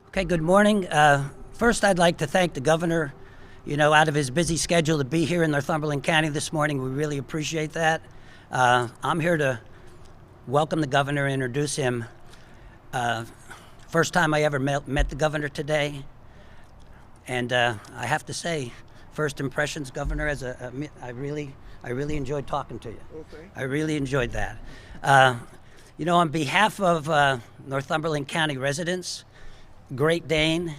Okay, good morning. First, I'd like to thank the governor, out of his busy schedule to be here in Northumberland County this morning. We really appreciate that. I'm here to welcome the governor and introduce him. First time I ever met the governor today. And I have to say, first impressions, Governor, I really enjoyed talking to you. Okay. I really enjoyed that. On behalf of Northumberland County residents, Great Dane,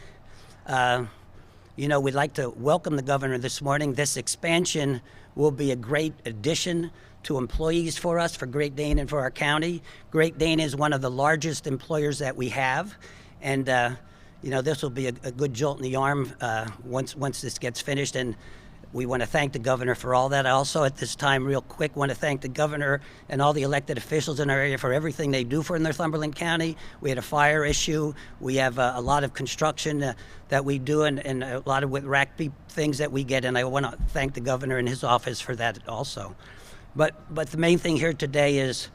we'd like to welcome the governor this morning. This expansion will be a great addition to employees for us, for Great Dane and for our county. Great Dane is one of the largest employers that we have, and this will be a good jolt in the arm once this gets finished, and we want to thank the governor for all that. I also, at this time, real quick, want to thank the governor and all the elected officials in our area for everything they do for Northumberland County. We had a fire issue. We have a lot of construction that we do, and a lot of RAC things that we get, and I want to thank the governor and his office for that also. But the main thing here today is,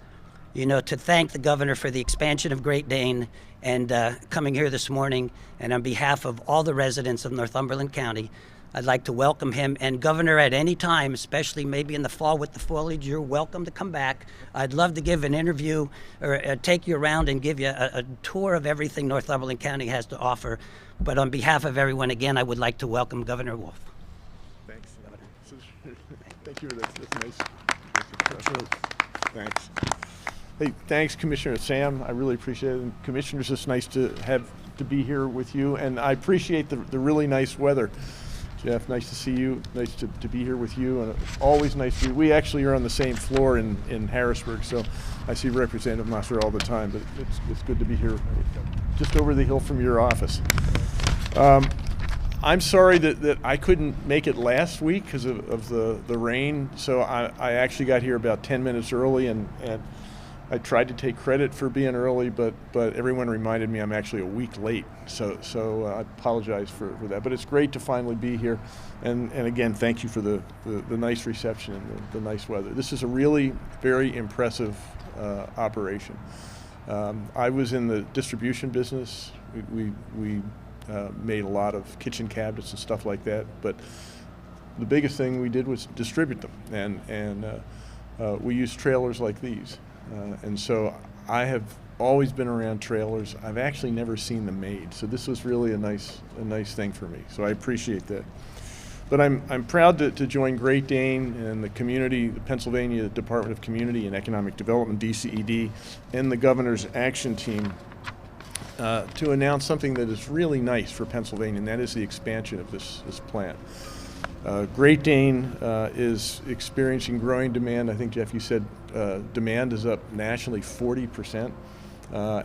to thank the governor for the expansion of Great Dane and coming here this morning. And on behalf of all the residents of Northumberland County, I'd like to welcome him. And Governor, at any time, especially maybe in the fall with the foliage, you're welcome to come back. I'd love to give an interview or take you around and give you a tour of everything Northumberland County has to offer. But on behalf of everyone, again, I would like to welcome Governor Wolf. Thanks. Thank you. That's nice. Thanks. Hey, thanks, Commissioner Sam. I really appreciate it. And Commissioners, it's nice to be here with you, and I appreciate the really nice weather. Jeff, nice to see you. Nice to be here with you, and always nice to be. We actually are on the same floor in Harrisburg, so I see Representative Masser all the time, but it's good to be here just over the hill from your office. I'm sorry that I couldn't make it last week because of the rain, so I actually got here about 10 minutes early, and I tried to take credit for being early, but everyone reminded me I'm actually a week late. So I apologize for that. But it's great to finally be here. And again, thank you for the nice reception and the nice weather. This is a really very impressive operation. I was in the distribution business. We made a lot of kitchen cabinets and stuff like that. But the biggest thing we did was distribute them. And we used trailers like these. And so I have always been around trailers. I've actually never seen them made. So this was really a nice thing for me. So I appreciate that. But I'm proud to join Great Dane and the Pennsylvania Department of Community and Economic Development, DCED, and the Governor's Action Team to announce something that is really nice for Pennsylvania, and that is the expansion of this plant. Great Dane is experiencing growing demand. I think, Jeff, you said demand is up nationally 40%.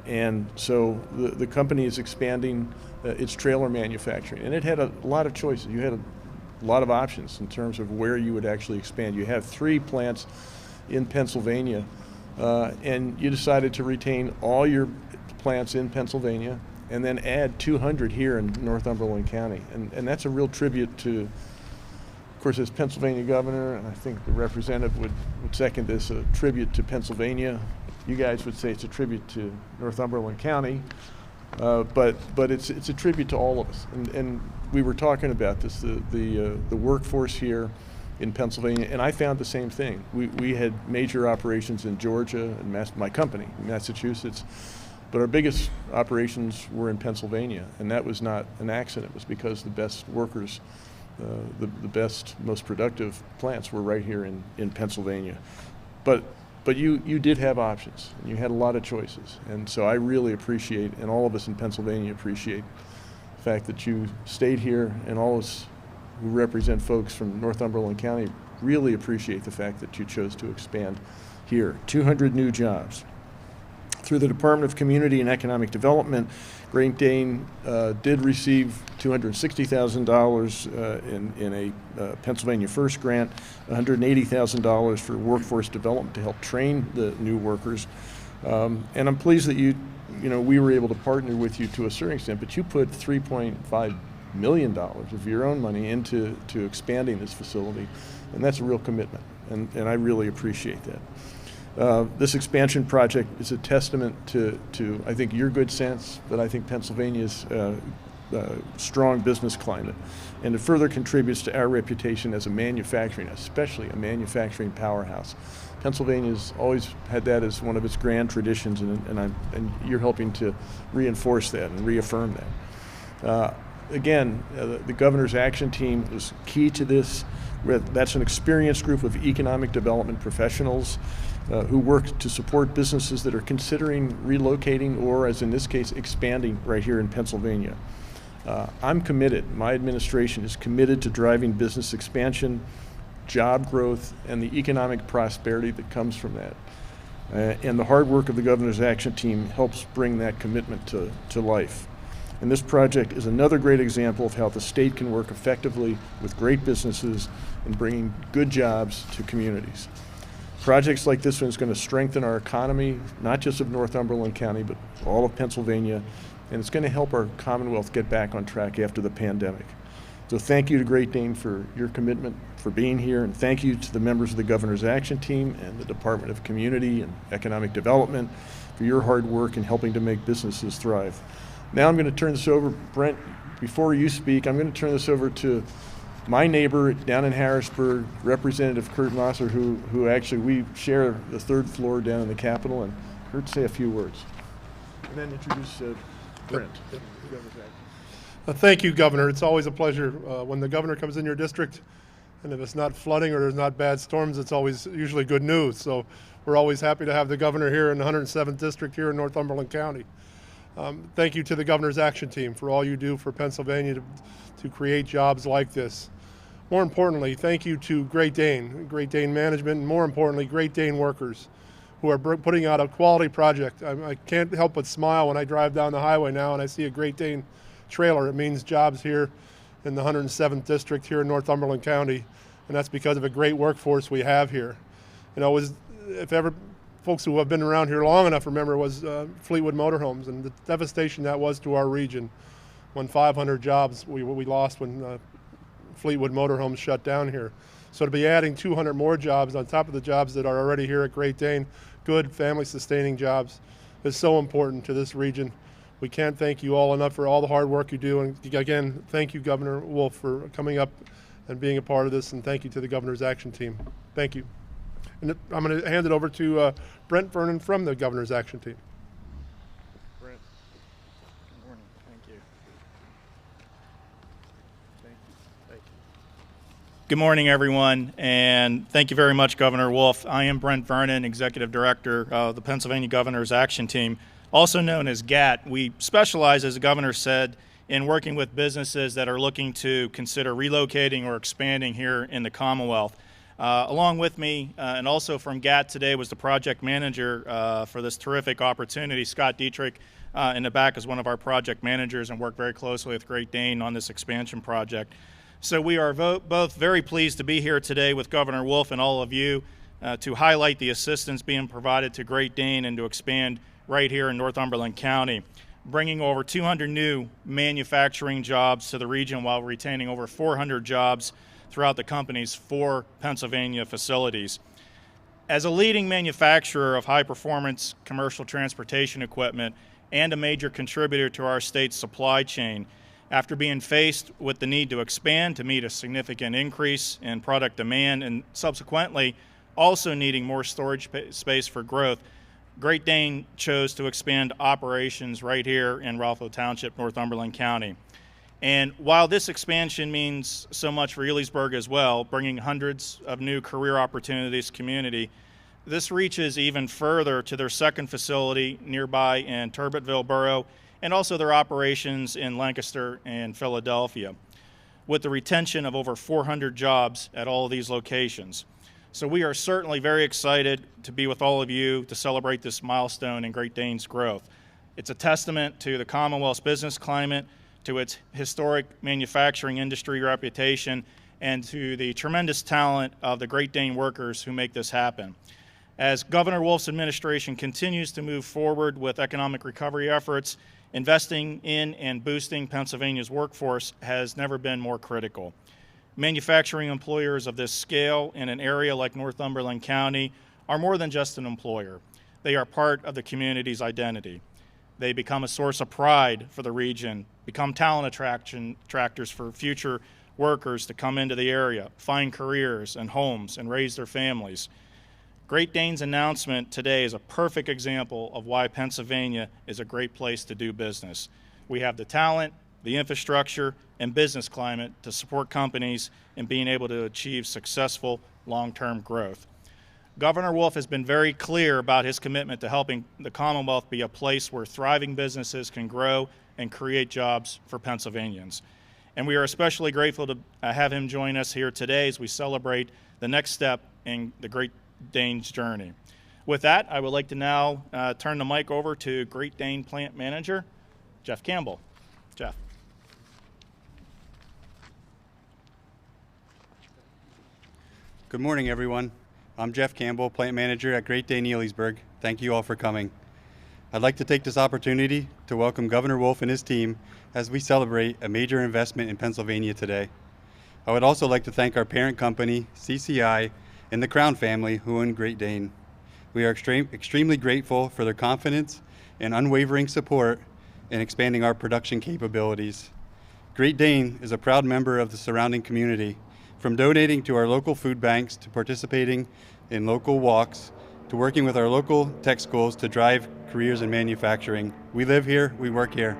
And so the company is expanding its trailer manufacturing. And it had a lot of choices. You had a lot of options in terms of where you would actually expand. You have 3 plants in Pennsylvania, and you decided to retain all your plants in Pennsylvania and then add 200 here in Northumberland County. And that's a real tribute to, of course, as Pennsylvania governor, and I think the representative would second this, a tribute to Pennsylvania. You guys would say it's a tribute to Northumberland County, but it's a tribute to all of us. And we were talking about this, the workforce here in Pennsylvania, and I found the same thing. We had major operations in Georgia and my company, Massachusetts, but our biggest operations were in Pennsylvania, and that was not an accident. It was because the best workers, the best, most productive plants were right here in Pennsylvania. But you did have options, and you had a lot of choices. And so I really appreciate, and all of us in Pennsylvania appreciate, the fact that you stayed here, and all of us who represent folks from Northumberland County really appreciate the fact that you chose to expand here. 200 new jobs. Through the Department of Community and Economic Development, Great Dane did receive $260,000 in a Pennsylvania First grant, $180,000 for workforce development to help train the new workers. And I'm pleased that we were able to partner with you to a certain extent, but you put $3.5 million of your own money into expanding this facility, and that's a real commitment, and I really appreciate that. This expansion project is a testament to I think, your good sense, but I think Pennsylvania's strong business climate. And it further contributes to our reputation as especially a manufacturing powerhouse. Pennsylvania's always had that as one of its grand traditions, and you're helping to reinforce that and reaffirm that. Again, the governor's action team was key to this. That's an experienced group of economic development professionals who work to support businesses that are considering relocating or, as in this case, expanding right here in Pennsylvania. I'm committed, my administration is committed to driving business expansion, job growth, and the economic prosperity that comes from that. And the hard work of the governor's action team helps bring that commitment to life. And this project is another great example of how the state can work effectively with great businesses in bringing good jobs to communities. Projects like this one is going to strengthen our economy, not just of Northumberland County, but all of Pennsylvania, and it's going to help our Commonwealth get back on track after the pandemic. So thank you to Great Dane for your commitment, for being here, and thank you to the members of the Governor's Action Team and the Department of Community and Economic Development for your hard work in helping to make businesses thrive. Now I'm going to turn this over, Brent, before you speak, I'm going to turn this over to my neighbor down in Harrisburg, Representative Kurt Mosser, who actually we share the third floor down in the Capitol, and Kurt, say a few words. And then introduce Brent. Thank you, Governor. It's always a pleasure when the governor comes in your district, and if it's not flooding or there's not bad storms, it's always usually good news. So we're always happy to have the governor here in the 107th District here in Northumberland County. Thank you to the Governor's Action Team for all you do for Pennsylvania to create jobs like this. More importantly, thank you to Great Dane Management, and more importantly, Great Dane workers who are putting out a quality project. I can't help but smile when I drive down the highway now and I see a Great Dane trailer. It means jobs here in the 107th District here in Northumberland County, and that's because of a great workforce we have here. You know, if ever folks who have been around here long enough remember, was Fleetwood Motorhomes and the devastation that was to our region when 500 jobs we lost when Fleetwood Motorhomes shut down here. So to be adding 200 more jobs on top of the jobs that are already here at Great Dane, good family sustaining jobs, is so important to this region. We can't thank you all enough for all the hard work you do. And again, thank you, Governor Wolf, for coming up and being a part of this, and thank you to the Governor's Action Team. Thank you. And I'm going to hand it over to Brent Vernon from the Governor's Action Team. Brent. Good morning. Thank you. Thank you. Thank you. Good morning, everyone, and thank you very much, Governor Wolf. I am Brent Vernon, Executive Director of the Pennsylvania Governor's Action Team, also known as GAT. We specialize, as the Governor said, in working with businesses that are looking to consider relocating or expanding here in the Commonwealth. Along with me, and also from GAT today, was the project manager for this terrific opportunity. Scott Dietrich in the back is one of our project managers and worked very closely with Great Dane on this expansion project. So we are both very pleased to be here today with Governor Wolf and all of you to highlight the assistance being provided to Great Dane and to expand right here in Northumberland County, bringing over 200 new manufacturing jobs to the region while retaining over 400 jobs throughout the company's 4 Pennsylvania facilities. As a leading manufacturer of high-performance commercial transportation equipment and a major contributor to our state's supply chain, after being faced with the need to expand to meet a significant increase in product demand and subsequently also needing more storage space for growth, Great Dane chose to expand operations right here in Ralph Township, Northumberland County. And while this expansion means so much for Elysburg as well, bringing hundreds of new career opportunities to the community, this reaches even further to their second facility nearby in Turbotville Borough, and also their operations in Lancaster and Philadelphia, with the retention of over 400 jobs at all of these locations. So we are certainly very excited to be with all of you to celebrate this milestone in Great Dane's growth. It's a testament to the Commonwealth's business climate, to its historic manufacturing industry reputation, and to the tremendous talent of the Great Dane workers who make this happen. As Governor Wolf's administration continues to move forward with economic recovery efforts, investing in and boosting Pennsylvania's workforce has never been more critical. Manufacturing employers of this scale in an area like Northumberland County are more than just an employer. They are part of the community's identity. They become a source of pride for the region, become talent attractors for future workers to come into the area, find careers and homes, and raise their families. Great Dane's announcement today is a perfect example of why Pennsylvania is a great place to do business. We have the talent, the infrastructure, and business climate to support companies in being able to achieve successful long-term growth. Governor Wolf has been very clear about his commitment to helping the Commonwealth be a place where thriving businesses can grow and create jobs for Pennsylvanians. And we are especially grateful to have him join us here today as we celebrate the next step in the Great Dane's journey. With that, I would like to now turn the mic over to Great Dane Plant Manager, Jeff Campbell. Jeff. Good morning, everyone. I'm Jeff Campbell, Plant Manager at Great Dane Elysburg. Thank you all for coming. I'd like to take this opportunity to welcome Governor Wolf and his team as we celebrate a major investment in Pennsylvania today. I would also like to thank our parent company, CCI, and the Crown family who own Great Dane. We are extremely grateful for their confidence and unwavering support in expanding our production capabilities. Great Dane is a proud member of the surrounding community. From donating to our local food banks to participating in local walks to working with our local tech schools to drive careers in manufacturing. We live here, we work here.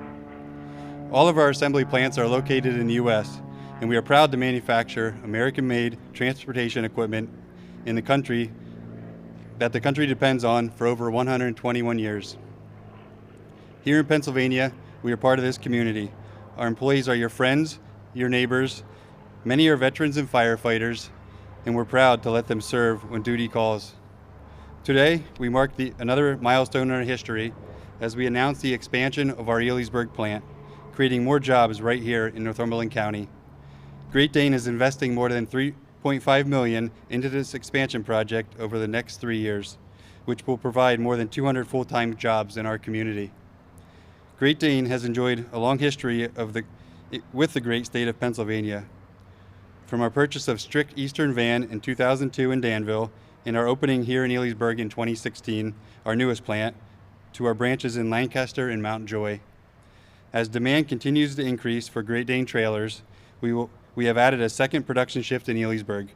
All of our assembly plants are located in the U.S., and we are proud to manufacture American-made transportation equipment in the country that the country depends on for over 121 years. Here in Pennsylvania, we are part of this community. Our employees are your friends, your neighbors. Many are veterans and firefighters, and we're proud to let them serve when duty calls. Today, we mark another milestone in our history as we announce the expansion of our Elysburg plant, creating more jobs right here in Northumberland County. Great Dane is investing more than $3.5 million into this expansion project over the next 3 years, which will provide more than 200 full-time jobs in our community. Great Dane has enjoyed a long history with the great state of Pennsylvania. From our purchase of Strict Eastern Van in 2002 in Danville, and our opening here in Elysburg in 2016, our newest plant, to our branches in Lancaster and Mount Joy. As demand continues to increase for Great Dane trailers, we have added a second production shift in Elysburg,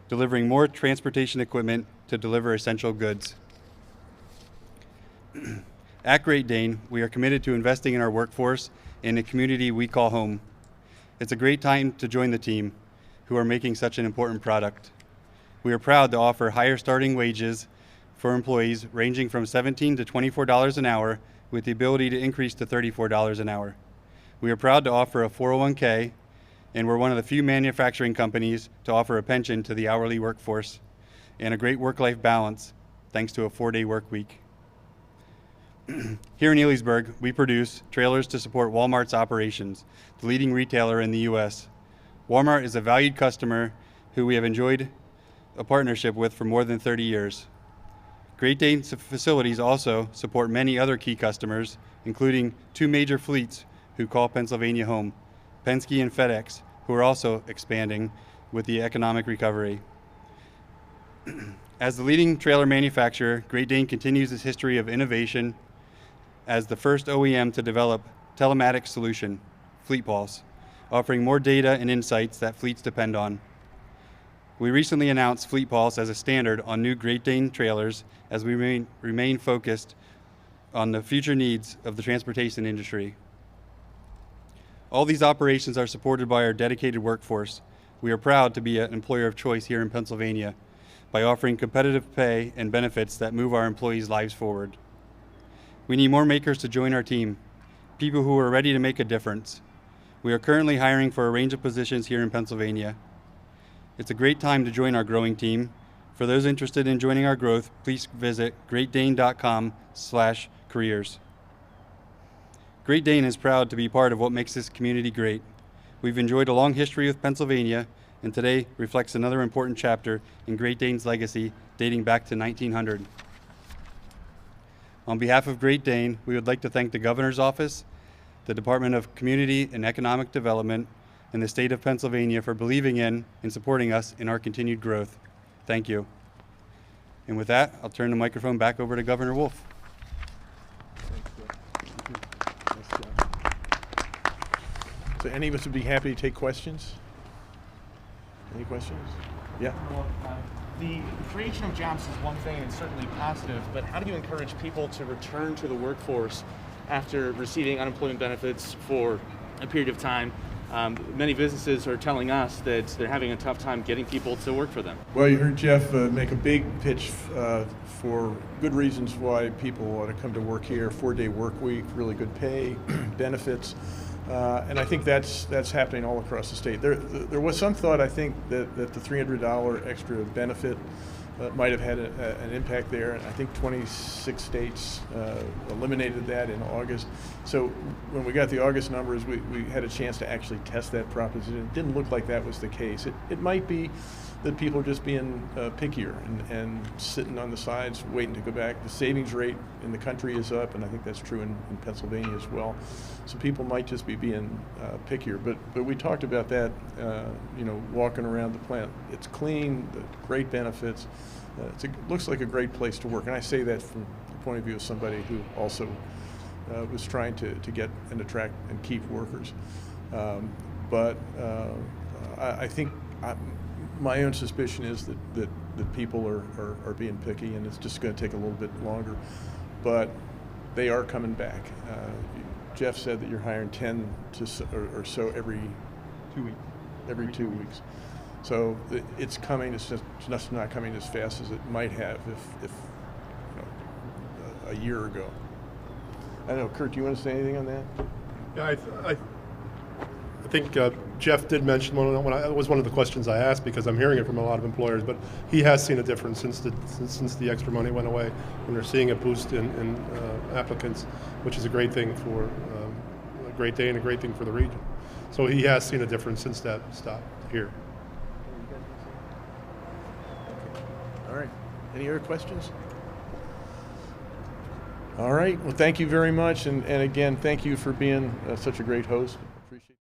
delivering more transportation equipment to deliver essential goods. At Great Dane, we are committed to investing in our workforce in a community we call home. It's a great time to join the team, who are making such an important product. We are proud to offer higher starting wages for employees ranging from $17 to $24 an hour with the ability to increase to $34 an hour. We are proud to offer a 401k, and we're one of the few manufacturing companies to offer a pension to the hourly workforce and a great work-life balance thanks to a 4-day work week. Here in Elysburg, we produce trailers to support Walmart's operations, the leading retailer in the U.S. Walmart is a valued customer who we have enjoyed a partnership with for more than 30 years. Great Dane's facilities also support many other key customers, including 2 major fleets who call Pennsylvania home, Penske and FedEx, who are also expanding with the economic recovery. As the leading trailer manufacturer, Great Dane continues its history of innovation as the first OEM to develop telematics solution, FleetPulse, offering more data and insights that fleets depend on. We recently announced FleetPulse as a standard on new Great Dane trailers as we remain focused on the future needs of the transportation industry. All these operations are supported by our dedicated workforce. We are proud to be an employer of choice here in Pennsylvania by offering competitive pay and benefits that move our employees' lives forward. We need more makers to join our team, people who are ready to make a difference. We are currently hiring for a range of positions here in Pennsylvania. It's a great time to join our growing team. For those interested in joining our growth, please visit greatdane.com/careers. Great Dane is proud to be part of what makes this community great. We've enjoyed a long history with Pennsylvania, and today reflects another important chapter in Great Dane's legacy dating back to 1900. On behalf of Great Dane, we would like to thank the Governor's Office, the Department of Community and Economic Development, and the state of Pennsylvania for believing in and supporting us in our continued growth. Thank you. And with that, I'll turn the microphone back over to Governor Wolf. So any of us would be happy to take questions? Any questions? Yeah. Well, the creation of jobs is one thing and certainly positive, but how do you encourage people to return to the workforce after receiving unemployment benefits for a period of time? Many businesses are telling us that they're having a tough time getting people to work for them. Well, you heard Jeff make a big pitch for good reasons why people ought to come to work here. 4-day work week, really good pay, benefits. And I think that's happening all across the state. There was some thought, I think, that the $300 extra benefit might have had an impact there. And I think 26 states eliminated that in August. So when we got the August numbers, we had a chance to actually test that proposition. It didn't look like that was the case. It might be that people are just being pickier and sitting on the sides waiting to go back. The savings rate in the country is up, and I think that's true in Pennsylvania as well. So people might just be being pickier. But we talked about that, walking around the plant. It's clean, great benefits. It looks like a great place to work. And I say that from the point of view of somebody who also was trying to get and attract and keep workers. I think my own suspicion is that people are being picky, and it's just going to take a little bit longer. But they are coming back. Jeff said that you're hiring 10 or so every 2 weeks. Every 2 weeks. So it's coming. It's just not coming as fast as it might have if a year ago. I don't know, Kurt, do you want to say anything on that? Yeah, I think Jeff did mention it was one of the questions I asked, because I'm hearing it from a lot of employers, but he has seen a difference since the extra money went away, and they're seeing a boost in applicants, which is a great thing for a great day and a great thing for the region. So he has seen a difference since that stopped here. All right. Any other questions? All right. Well, thank you very much. And again, thank you for being such a great host. Appreciate it.